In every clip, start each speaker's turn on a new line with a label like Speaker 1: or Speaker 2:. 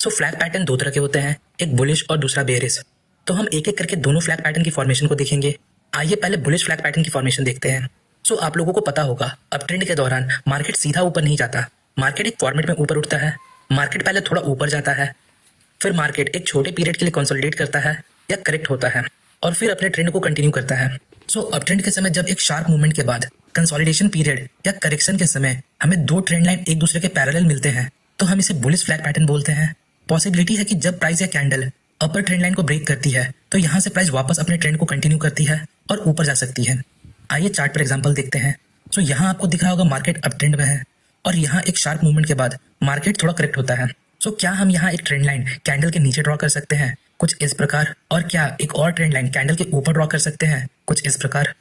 Speaker 1: सो flag pattern दो तरह के होते हैं, एक बुलिश और दूसरा बेयरिश। तो हम एक एक करके दोनों फ्लैग पैटर्न की फॉर्मेशन को देखेंगे। आइए पहले बुलिश फ्लैग पैटर्न की फॉर्मेशन देखते हैं। सो आप लोगों को पता होगा अब ट्रेंड के दौरान मार्केट सीधा ऊपर नहीं जाता, मार्केट एक फॉर्मेट में ऊपर उठता है। मार्केट पहले थोड़ा ऊपर जाता है, फिर मार्केट एक छोटे पीरियड के लिए कंसोलिडेट करता है या करेक्ट होता है और फिर अपने ट्रेंड को कंटिन्यू करता है। सो अब ट्रेंड के समय जब एक शार्प मूवमेंट के बाद कंसोलिडेशन पीरियड या करेक्शन के समय हमें दो ट्रेंड लाइन एक दूसरे के पैरेलल मिलते हैं तो हम इसे बुलिश फ्लैग पैटर्न बोलते हैं। पॉसिबिलिटी है कि जब प्राइस या कैंडल अपर ट्रेंड लाइन को ब्रेक करती है तो यहाँ से प्राइस वापस अपने ट्रेंड को कंटिन्यू करती है और ऊपर जा सकती है। आइए चार्ट पर एग्जांपल देखते हैं। सो यहाँ आपको दिख रहा होगा मार्केट अप ट्रेंड में है और यहाँ एक शार्प मूवमेंट के बाद मार्केट थोड़ा करेक्ट होता है। सो क्या हम यहाँ एक ट्रेंड लाइन कैंडल के नीचे ड्रॉ कर सकते हैं कुछ इस प्रकार, और क्या एक और ट्रेंड लाइन कैंडल के ऊपर ड्रॉ कर सकते हैं कुछ इस प्रकार।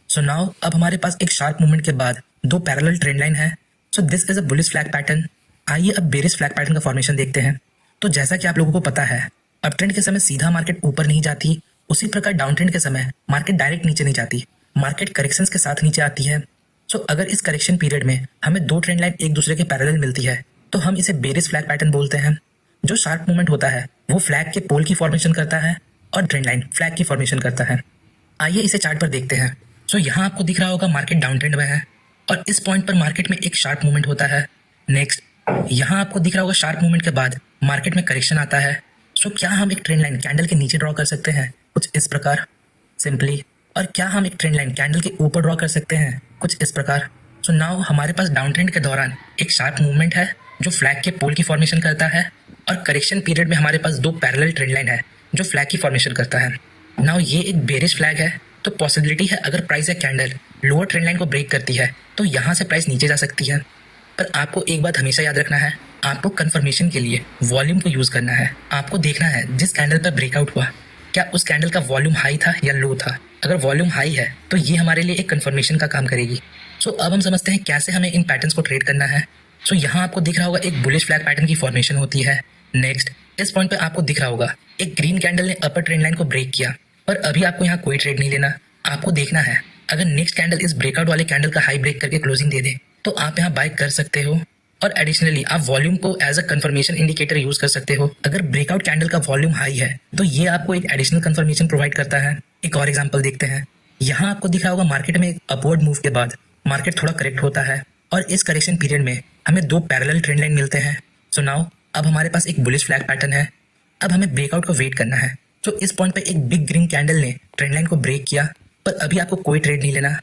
Speaker 1: सो नाउ अब हमारे पास एक शार्प मूवमेंट के बाद दो पैरेलल ट्रेंड लाइन है। So this is a bullish flag pattern. आइए अब बेरिश फ्लैग पैटर्न का फॉर्मेशन देखते हैं। तो जैसा कि आप लोगों को पता है अप ट्रेंड के समय सीधा मार्केट ऊपर नहीं जाती, उसी प्रकार डाउन ट्रेंड के समय मार्केट डायरेक्ट नीचे नहीं जाती, मार्केट करेक्शंस के साथ नीचे आती है। सो अगर इस करेक्शन पीरियड में हमें दो ट्रेंड लाइन एक दूसरे के पैरेलल मिलती है तो हम इसे बेरिश फ्लैग पैटर्न बोलते हैं। जो शार्प मूवमेंट होता है वो फ्लैग के पोल की फॉर्मेशन करता है और ट्रेंड लाइन फ्लैग की फॉर्मेशन करता है। आइए इसे चार्ट पर देखते हैं। सो यहाँ आपको दिख रहा होगा मार्केट डाउन ट्रेंड में है और इस पॉइंट पर मार्केट में एक शार्प मूवमेंट होता है। नेक्स्ट यहाँ आपको दिख रहा होगा शार्प मूवमेंट के बाद मार्केट में करेक्शन आता है। सो क्या हम एक ट्रेंड लाइन कैंडल के नीचे ड्रॉ कर सकते हैं कुछ इस प्रकार सिंपली, और क्या हम एक ट्रेंड लाइन कैंडल के ऊपर ड्रॉ कर सकते हैं कुछ इस प्रकार। सो नाउ हमारे पास डाउन ट्रेंड के दौरान एक शार्प मूवमेंट है जो फ्लैग के पोल की फॉर्मेशन करता है और करेक्शन पीरियड में हमारे पास दो पैरेलल ट्रेंड लाइन है जो फ्लैग की फॉर्मेशन करता है। नाउ ये एक बेरिश फ्लैग है तो पॉसिबिलिटी है अगर प्राइस या कैंडल लोअर ट्रेंड लाइन को ब्रेक करती है तो यहाँ से प्राइस नीचे जा सकती है। पर आपको एक बात हमेशा याद रखना है, आपको कंफर्मेशन के लिए वॉल्यूम को यूज करना है। आपको देखना है जिस कैंडल पर ब्रेकआउट हुआ क्या उस कैंडल का वॉल्यूम हाई था या लो था। अगर वॉल्यूम हाई है तो ये हमारे लिए एक कंफर्मेशन का काम करेगी। सो अब हम समझते हैं कैसे हमें इन पैटर्न्स को ट्रेड करना है। सो यहाँ आपको दिख रहा होगा एक बुलिश फ्लैग पैटर्न की फॉर्मेशन होती है। नेक्स्ट इस पॉइंट पे आपको दिख रहा होगा एक ग्रीन कैंडल ने अपर ट्रेंड लाइन को ब्रेक किया, पर अभी आपको यहाँ कोई ट्रेड नहीं लेना। आपको देखना है अगर नेक्स्ट कैंडल इस ब्रेकआउट वाले कैंडल का हाई ब्रेक करके क्लोजिंग दे दे तो आप यहाँ बाय कर सकते हो। और एडिशनली आप वॉल्यूम को as a confirmation indicator use कर सकते हो। अगर ब्रेकआउट कैंडल का वॉल्यूम हाई है तो ये आपको एक एडिशनल कंफर्मेशन प्रोवाइड करता है। एक और एग्जांपल देखते हैं। यहाँ आपको दिख रहा होगा मार्केट में एक अपवर्ड मूव के बाद मार्केट थोड़ा करेक्ट होता है और इस करेक्शन पीरियड में हमें दो पैरेलल ट्रेंड लाइन मिलते हैं। सो नाउ अब हमारे पास एक बुलिश फ्लैग पैटर्न है। अब हमें ब्रेकआउट को वेट करना है। तो इस पॉइंट पे एक बिग ग्रीन कैंडल ने ट्रेंड लाइन को ब्रेक किया, पर अभी आपको कोई ट्रेड नहीं लेना।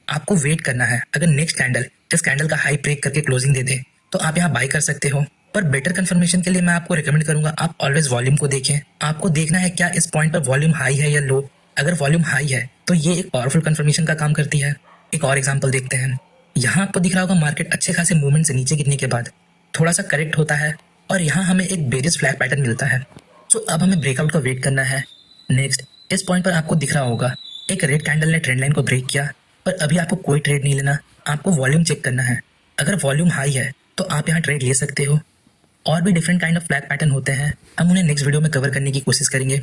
Speaker 1: आपको वेट करना है अगर नेक्स्ट कैंडल इस कैंडल का हाई ब्रेक करके क्लोजिंग दे दे तो आप यहाँ बाय कर सकते हो। पर बेटर कंफर्मेशन के लिए मैं आपको रिकमेंड करूंगा आप ऑलवेज वॉल्यूम को देखें। आपको देखना है क्या इस पॉइंट पर वॉल्यूम हाई है या लो। अगर वॉल्यूम हाई है तो ये एक पावरफुल कंफर्मेशन का काम करती है। एक और एग्जांपल देखते हैं। यहाँ आपको दिख रहा होगा मार्केट अच्छे खासे मूवमेंट से नीचे गिरने के बाद थोड़ा सा करेक्ट होता है और यहाँ हमें एक बेरिश फ्लैग पैटर्न मिलता है। सो अब हमें ब्रेकआउट का वेट करना है। नेक्स्ट इस पॉइंट पर आपको दिख रहा होगा एक रेड कैंडल ने ट्रेंड लाइन को ब्रेक किया, पर अभी आपको कोई ट्रेड नहीं लेना। आपको वॉल्यूम चेक करना है। अगर वॉल्यूम हाई है तो आप यहाँ ट्रेड ले सकते हो। और भी different kind of flag pattern होते हैं, हम उन्हें नेक्स्ट वीडियो में कवर करने की कोशिश करेंगे।